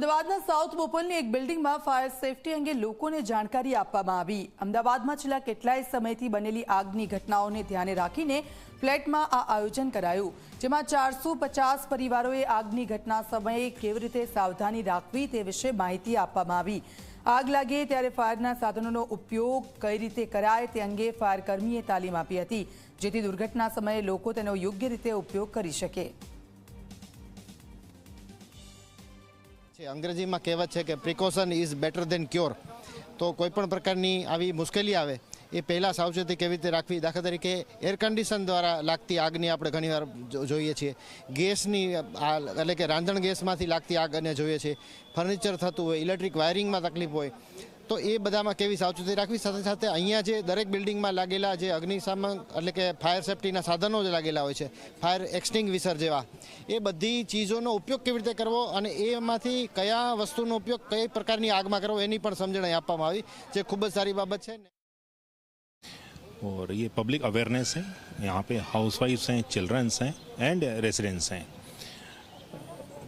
અમદાવાદના સાઉથ બોપલની એક બિલ્ડિંગમાં ફાયર સેફટી અંગે લોકોને જાણકારી આપવામાં આવી। અમદાવાદમાં છેલ્લા કેટલાય સમયથી બનેલી આગની ઘટનાઓને ધ્યાને રાખીને ફ્લેટમાં આ આયોજન કરાયું, જેમાં 450 પરિવારોએ આગની ઘટના સમયે કેવી રીતે સાવધાની રાખવી તે વિશે માહિતી આપવામાં આવી। આગ લાગે ત્યારે ફાયરના સાધનોનો ઉપયોગ કઈ રીતે કરાય તે અંગે ફાયર કર્મીએ તાલીમ આપી હતી, જેથી દુર્ઘટના સમયે લોકો તેનો યોગ્ય રીતે ઉપયોગ કરી શકે। अंग्रेजी में कहेवत है कि precaution is better than cure. तो कोईपण प्रकारनी आवी मुश्केली आवे ए पहला सावचेती केवी रीते राखवी। दाखला तरीके एयर कंडीशन द्वारा लागती आगनी आपणे घणीवार जोईए छीए, गैसनी एटले के रांधण गैसमांथी लागती आगने जोईए छीए, फर्निचर थतुं होय, इलेक्ट्रिक वायरिंग में तकलीफ होय तो ये बधामां केवी सावचेती राखवी। साथे साथे अहींया जे दरेक बिल्डिंग में लागेला जे अग्निशामक एटले के फायर सेफ्टीना साधनो जे लागेला होय छे, फायर एक्सटिंग्विशर जेवा, ए बधी चीजोनो उपयोग केवी रीते करवो अने एमांथी कया वस्तुनो उपयोग कई प्रकारनी आगमां करवो एनी पण समजण आपवामां आवी, जे खूब ज सारी बाबत छे। और ये पब्लिक अवेयरनेस है, यहाँ पे हाउसवाइफ्स हैं, चिल्ड्रंस हैं एंड रेसिडेंट्स हैं।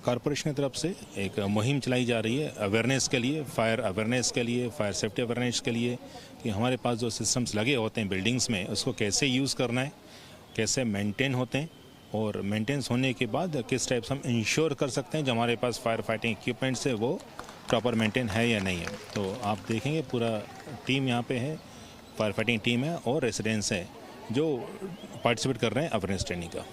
कॉरपोरेशन की तरफ से एक मुहिम चलाई जा रही है अवेयरनेस के लिए, फायर अवेयरनेस के लिए, फायर सेफ्टी अवेयरनेस के लिए, कि हमारे पास जो सिस्टम्स लगे होते हैं बिल्डिंग्स में उसको कैसे यूज़ करना है, कैसे मेंटेन होते हैं और मेंटेनेंस होने के बाद किस टाइप से हम इंश्योर कर सकते हैं जो हमारे पास फायर फाइटिंग इक्विपमेंट्स है वो प्रॉपर मेंटेन है या नहीं है। तो आप देखेंगे पूरा टीम यहाँ पे है, फायर फाइटिंग टीम है और रेसिडेंट्स हैं जो पार्टिसिपेट कर रहे हैं अवेयरनेस ट्रेनिंग का।